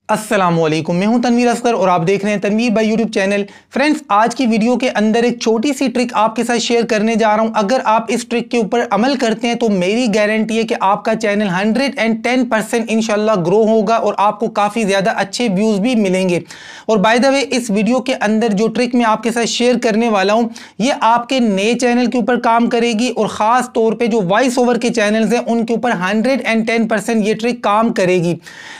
अस्सलामुअलैकुम, मैं हूं तनवीर असगर और आप देख रहे हैं तनवीर भाई यूट्यूब चैनल। फ्रेंड्स, आज की वीडियो के अंदर एक छोटी सी ट्रिक आपके साथ शेयर करने जा रहा हूं। अगर आप इस ट्रिक के ऊपर अमल करते हैं तो मेरी गारंटी है कि आपका चैनल 110% इंशाल्लाह ग्रो होगा और आपको काफ़ी ज़्यादा अच्छे व्यूज़ भी मिलेंगे। और बाय द वे, इस वीडियो के अंदर जो ट्रिक मैं आपके साथ शेयर करने वाला हूँ ये आपके नए चैनल के ऊपर काम करेगी और ख़ास तौर पर जो वॉइस ओवर के चैनल्स हैं उनके ऊपर 110% ये ट्रिक काम करेगी।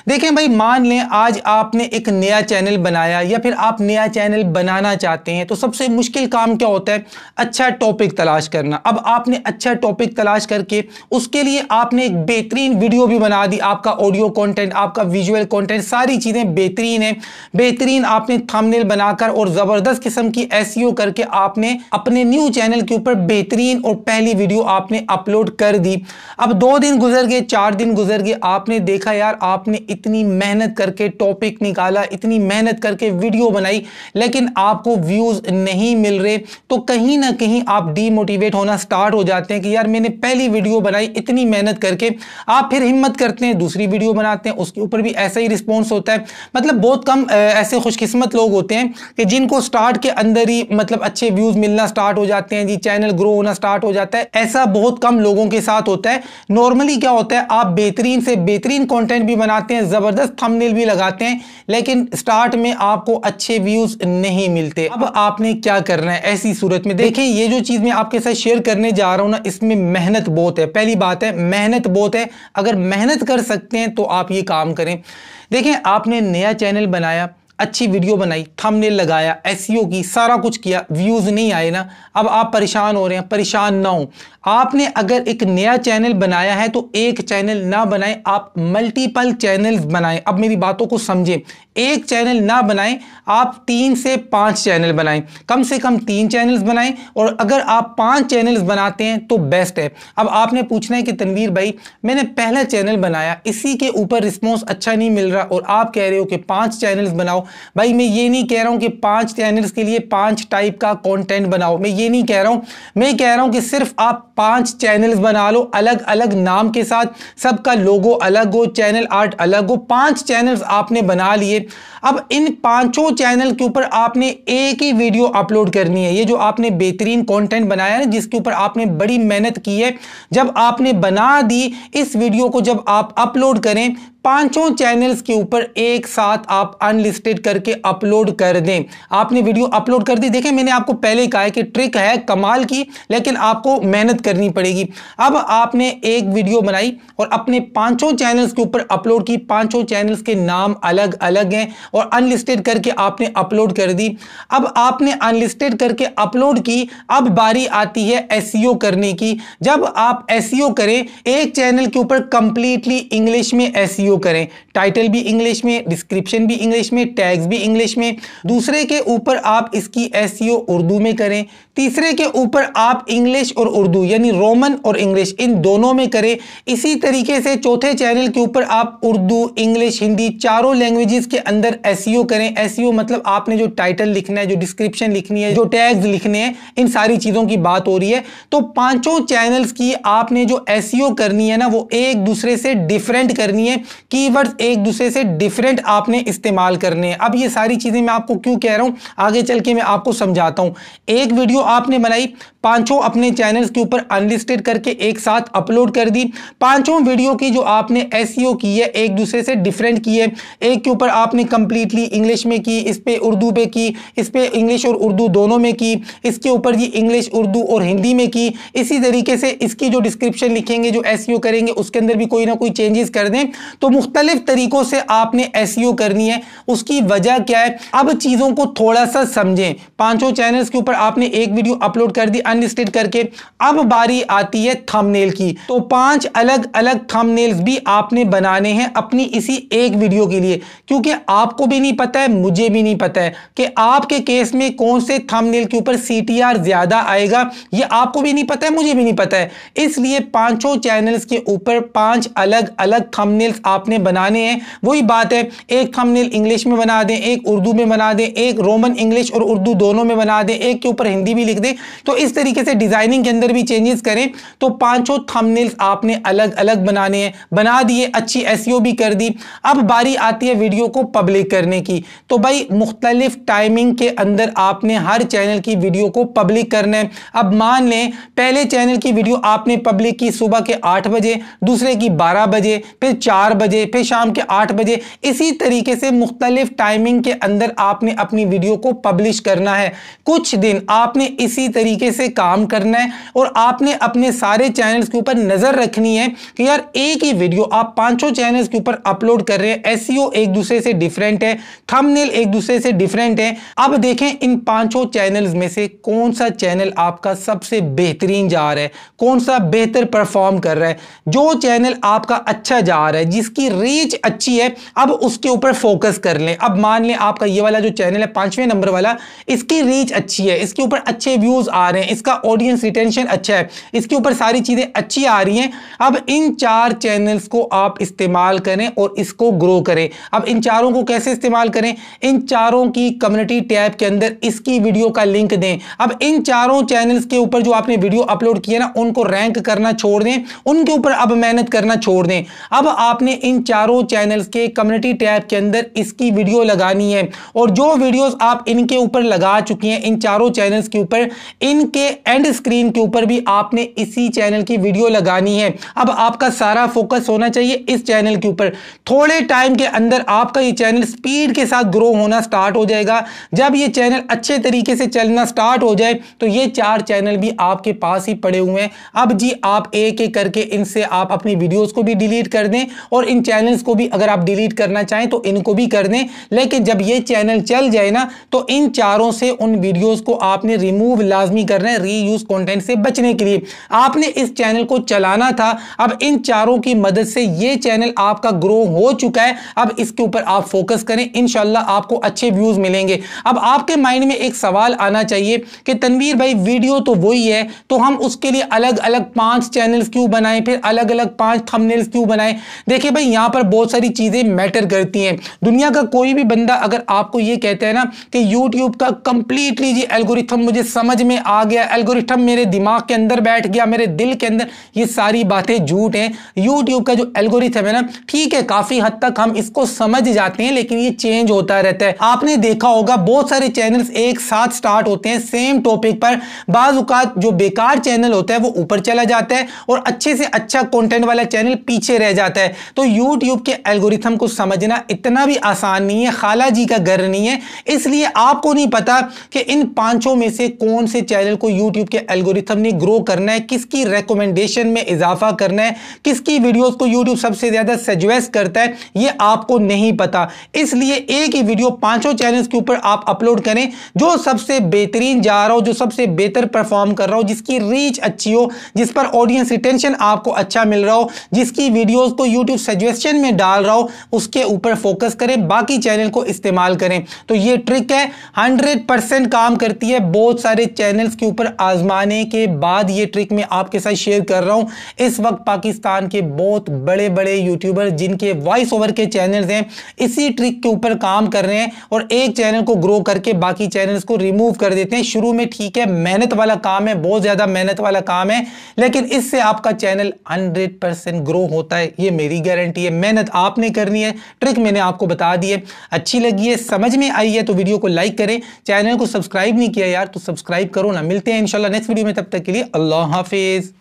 देखें भाई, मान लें आज आपने एक नया चैनल बनाया या फिर आप नया चैनल बनाना चाहते हैं, तो सबसे मुश्किल काम क्या होता है? अच्छा टॉपिक तलाश करना। अब आपने अच्छा टॉपिक तलाश करके उसके लिए आपने एक बेहतरीन वीडियो भी बना दी। आपका ऑडियो कंटेंट, आपका विजुअल कंटेंट, सारी चीजें बेहतरीन है। बेहतरीन आपने थंबनेल बनाकर और जबरदस्त किस्म की एसईओ करके आपने अपने न्यू चैनल के ऊपर बेहतरीन और पहली वीडियो आपने अपलोड कर दी। अब 2 दिन गुजर गए, 4 दिन गुजर गए, आपने देखा यार आपने इतनी मेहनत करके टॉपिक निकाला, इतनी मेहनत करके वीडियो बनाई, लेकिन आपको व्यूज नहीं मिल रहे, तो कहीं ना कहीं आप डीमोटिवेट होना स्टार्ट हो जाते हैं कि यार मैंने पहली वीडियो बनाई इतनी मेहनत करके। आप फिर हिम्मत करते हैं, दूसरी वीडियो बनाते हैं, उसके ऊपर भी ऐसा ही रिस्पॉन्स होता है। मतलब बहुत कम ऐसे खुशकिस्मत लोग होते हैं कि जिनको स्टार्ट के अंदर ही मतलब अच्छे व्यूज मिलना स्टार्ट हो जाते हैं, जी चैनल ग्रो होना स्टार्ट हो जाता है। ऐसा बहुत कम लोगों के साथ होता है। नॉर्मली क्या होता है, आप बेहतरीन से बेहतरीन कंटेंट भी बनाते हैं, जबरदस्त थंबनेल भी लगाते हैं, लेकिन स्टार्ट में आपको अच्छे व्यूज नहीं मिलते। अब आपने क्या करना है ऐसी सूरत में? देखें, ये जो चीज मैं आपके साथ शेयर करने जा रहा हूं ना, इसमें मेहनत बहुत है। पहली बात है, मेहनत बहुत है। अगर मेहनत कर सकते हैं तो आप ये काम करें। देखें, आपने नया चैनल बनाया, अच्छी वीडियो बनाई, थंबनेल लगाया, एसईओ की, सारा कुछ किया, व्यूज नहीं आए ना। अब आप परेशान हो रहे हैं। परेशान ना हो। आपने अगर एक नया चैनल बनाया है तो एक चैनल ना बनाएं, आप मल्टीपल चैनल्स बनाएं। अब मेरी बातों को समझें, एक चैनल ना बनाएं, आप 3 से 5 चैनल बनाएं। कम से कम 3 चैनल्स बनाएं, और अगर आप 5 चैनल्स बनाते हैं तो बेस्ट है। अब आपने पूछना है कि तनवीर भाई, मैंने पहला चैनल बनाया, इसी के ऊपर रिस्पॉन्स अच्छा नहीं मिल रहा और आप कह रहे हो कि 5 चैनल्स बनाओ। भाई, मैं ये नहीं कह रहा हूं कि 5 चैनल्स के लिए 5 टाइप का कंटेंट बनाओ, मैं ये नहीं कह रहा हूं। मैं कह रहा हूं कि सिर्फ आप 5 चैनल्स बना लो, अलग अलग नाम के साथ, सबका लोगो अलग हो, चैनल आर्ट अलग हो। 5 चैनल्स आपने बना लिए। अब इन 5 चैनल के ऊपर आपने एक ही वीडियो अपलोड करनी है। ये जो आपने बेहतरीन कंटेंट बनाया है, जिसके ऊपर आपने बड़ी मेहनत की है, जब आपने बना दी, इस वीडियो को जब आप अपलोड करें, 5 चैनल्स के ऊपर एक साथ आप अनलिस्टेड करके अपलोड कर दें। आपने वीडियो अपलोड कर दी। देखें, मैंने आपको पहले कहा है कि ट्रिक है कमाल की, लेकिन आपको मेहनत करनी पड़ेगी। अब आपने एक वीडियो बनाई और अपने 5 चैनल्स के ऊपर अपलोड की। 5 चैनल्स के नाम अलग अलग हैं और अनलिस्टेड करके आपने अपलोड कर दी। अब आपने अनलिस्टेड करके अपलोड की, अब बारी आती है एसईओ करने की। जब आप एसईओ करें, एक चैनल के ऊपर कंप्लीटली इंग्लिश में एसईओ करें, टाइटल भी इंग्लिश में, डिस्क्रिप्शन भी इंग्लिश में, टैग्स भी इंग्लिश में। दूसरे के ऊपर आप इसकी एसईओ उर्दू में करें। तीसरे के ऊपर आप इंग्लिश और उर्दू यानी रोमन और इंग्लिश इन दोनों में करें। इसी तरीके से चौथे चैनल के ऊपर आप उर्दू, इंग्लिश, हिंदी चारों लैंग्वेजेस के अंदर एसईओ करें। एसईओ मतलब आपने जो टाइटल लिखना है, जो डिस्क्रिप्शन लिखनी है, जो टैग्स लिखने हैं, इन सारी चीजों की बात हो रही है। तो 5 चैनल्स की आपने जो एसईओ करनी है ना, वो एक दूसरे से डिफरेंट करनी है। कीवर्ड्स एक दूसरे से डिफरेंट आपने इस्तेमाल करने हैं। अब ये सारी चीजें मैं आपको क्यों कह रहा हूं, आगे चल के मैं आपको समझाता हूं। एक वीडियो आपने बनाई, 5 अपने चैनल्स के ऊपर अनलिस्टेड करके एक साथ अपलोड कर दी। 5 वीडियो की जो आपने एसईओ की है, एक दूसरे से डिफरेंट की है। एक के ऊपर आपने कंप्लीटली इंग्लिश में की, इस पे उर्दू पे की, इस पे इंग्लिश और उर्दू दोनों में की, इसके ऊपर जी इंग्लिश, उर्दू और हिंदी में की। इसी तरीके से इसकी जो डिस्क्रिप्शन लिखेंगे, जो एसईओ करेंगे, उसके अंदर भी कोई ना कोई चेंजेस कर दें। तो मुख्तलिफ तरीकों से आपने एसईओ करनी है। उसकी वजह क्या है, अब चीजों को थोड़ा सा समझें। 5 चैनल्स के ऊपर आपने एक वीडियो अपलोड कर दी अनलिस्टेड करके। अब बारी आती है थंबनेल की। तो 5 अलग अलग थंबनेल्स भी आपने बनाने हैं अपनी इसी एक वीडियो के लिए, क्योंकि आपको भी नहीं पता है, मुझे भी नहीं पता है कि आपके केस में कौन से थंबनेल के ऊपर सीटीआर ज्यादा आएगा। ये आपको भी नहीं पता है, मुझे भी नहीं पता है। इसलिए 5 चैनल्स के ऊपर 5 अलग अलग थंबनेल्स आप आपने बनाने हैं। वही बात है, एक थंबनेल इंग्लिश में बना दें, एक उर्दू में बना दें, एक रोमन इंग्लिश और उर्दू दोनों में बना दें, एक के ऊपर हिंदी भी लिख दें। तो इस तरीके से डिजाइनिंग के अंदर भी चेंजेस करें। तो पांचों थंबनेल्स आपने अलग अलग बनाने हैं, बना दिए, अच्छी एसईओ भी कर दी। अब बारी आती है वीडियो को पब्लिक करने की। तो भाई मुख्तलिफ टाइमिंग के अंदर आपने हर चैनल की वीडियो को पब्लिक करना है। अब मान लें पहले चैनल की वीडियो आपने पब्लिक की सुबह के 8 बजे, दूसरे की 12 बजे, फिर 4 बजे, फिर शाम के 8 बजे। इसी तरीके से मुख्तलिफ टाइमिंग के अंदर आपने अपनी वीडियो को पब्लिश करना है। कुछ दिन आपने इसी तरीके से काम करना है और आपने अपने सारे चैनल्स के ऊपर नजर रखनी है कि यार एक ही वीडियो आप पांचों चैनल्स के ऊपर अपलोड कर रहे हैं, एसईओ एक दूसरे से डिफरेंट है, थंबनेल एक दूसरे से डिफरेंट है। अब देखें इन पांचों चैनल्स में से कौन सा चैनल आपका सबसे बेहतरीन जा रहा है, कौन सा बेहतर परफॉर्म कर रहा है। जो चैनल आपका अच्छा जा रहा है, जिसकी रीच अच्छी है, अब उसके ऊपर फोकस कर लें। अब मान लें आपका ये वाला जो चैनल है 5वें नंबर वाला, इसकी रीच अच्छी है, इसके ऊपर अच्छे व्यूज आ रहे हैं, इसका ऑडियंस रिटेंशन अच्छा है, इसके ऊपर सारी चीजें अच्छी आ रही हैं। अब इन 4 चैनल्स को आप इस्तेमाल करें और इसको ग्रो करें। अब इन चारों को कैसे इस्तेमाल करें? इन चारों की कम्युनिटी टैब के अंदर इसकी वीडियो का लिंक दें। अब इन चारों चैनल्स के ऊपर जो आपने वीडियो अपलोड किया ना, उनको रैंक करना छोड़ दें, उनके ऊपर अब मेहनत करना छोड़ दें। अब आपने इन चारों चैनल्स के कम्युनिटी टैब के अंदर इसकी वीडियो लगानी है और जो वीडियोस आप इनके ऊपर लगा चुकी हैं, इन चारों चैनल्स के ऊपर, इनके एंड स्क्रीन के ऊपर भी आपने इसी चैनल की वीडियो लगानी है। अब आपका सारा फोकस होना चाहिए इस चैनल के ऊपर। थोड़े टाइम के अंदर आपका ये चैनल स्पीड के साथ ग्रो होना स्टार्ट हो जाएगा। जब ये चैनल अच्छे तरीके से चलना स्टार्ट हो जाए तो ये 4 चैनल भी आपके पास ही पड़े हुए हैं। अब जी आप एक एक करके इनसे आप अपनी वीडियोस को भी डिलीट कर दें और इन चैनल्स को भी अगर आप डिलीट करना चाहें तो इनको भी कर दें। लेकिन जब ये चैनल चल जाए ना, तो इन चारों से उन वीडियोस को आपने रिमूव लाजमी करना है, रीयूज कंटेंट से बचने के लिए। आपने इस चैनल को चलाना था। अब इन चारों की मदद से ये चैनल आपका ग्रो हो चुका है। अब इसके ऊपर आप फोकस करें, इंशाल्लाह आपको अच्छे व्यूज मिलेंगे। अब आपके माइंड में एक सवाल आना चाहिए कि तनवीर भाई वीडियो तो वही है, तो हम उसके लिए अलग अलग 5 चैनल्स क्यों बनाएं, फिर अलग अलग 5 थंबनेल्स क्यों बनाएं? देखिए भाई यहां पर बहुत सारी चीजें मैटर करती हैं। दुनिया का कोई भी बंदा अगर आपको ये कहता है ना कि YouTube का कंप्लीटली जी एल्गोरिथम मुझे समझ में आ गया, एल्गोरिथम मेरे दिमाग के अंदर बैठ गया, मेरे दिल के अंदर, ये सारी बातें झूठ हैं। YouTube का जो एल्गोरिथम है ना, ठीक है काफी हद तक हम इसको समझ जाते हैं, लेकिन ये चेंज होता रहता है। आपने देखा होगा बहुत सारे चैनल्स एक साथ स्टार्ट होते हैं सेम टॉपिक पर, बाज़ औक़ात जो बेकार चैनल होता है वो ऊपर चला जाता है और अच्छे से अच्छा कंटेंट वाला चैनल पीछे रह जाता है। तो YouTube के एल्गोरिथम को समझना इतना भी आसान नहीं है, खाला जी का घर नहीं है। इसलिए आपको नहीं पता कि इन 5 में से कौन से चैनल को YouTube के एल्गोरिथम ने ग्रो करना है, किसकी रिकमेंडेशन में इजाफा करना है, किसकी वीडियोस को YouTube सबसे ज्यादा सजेस्ट करता है, ये आपको नहीं पता। इसलिए एक ही वीडियो 5 चैनल्स के ऊपर आप अपलोड करें, जो सबसे बेहतरीन जा रहा हो, जो सबसे बेहतर परफॉर्म कर रहा हो, जिसकी रीच अच्छी हो, जिस पर ऑडियंस रिटेंशन आपको अच्छा मिल रहा हो, जिसकी वीडियोस को YouTube सजेशन में डाल रहा हो, उसके ऊपर फोकस करें, बाकी चैनल को इस्तेमाल करें। तो ये ट्रिक है, 100% काम करती है। बहुत सारे चैनल्स के ऊपर आजमाने के बाद ये ट्रिक मैं आपके साथ शेयर कर रहा हूं। इस वक्त पाकिस्तान के बहुत बड़े बड़े यूट्यूबर जिनके वॉइस ओवर के चैनल्स हैं, इसी ट्रिक के ऊपर काम कर रहे हैं और एक चैनल को ग्रो करके बाकी चैनल्स को रिमूव कर देते हैं। शुरू में ठीक है मेहनत वाला काम है, बहुत ज्यादा मेहनत वाला काम है, लेकिन इससे आपका चैनल 100% ग्रो होता है, ये मेरी गारंटी है। मेहनत आपने करनी है, ट्रिक मैंने आपको बता दी है। अच्छी लगी है, समझ में आई है तो वीडियो को लाइक करें। चैनल को सब्सक्राइब नहीं किया यार तो सब्सक्राइब करो ना। मिलते हैं इंशाल्लाह नेक्स्ट वीडियो में, तब तक के लिए अल्लाह हाफिज।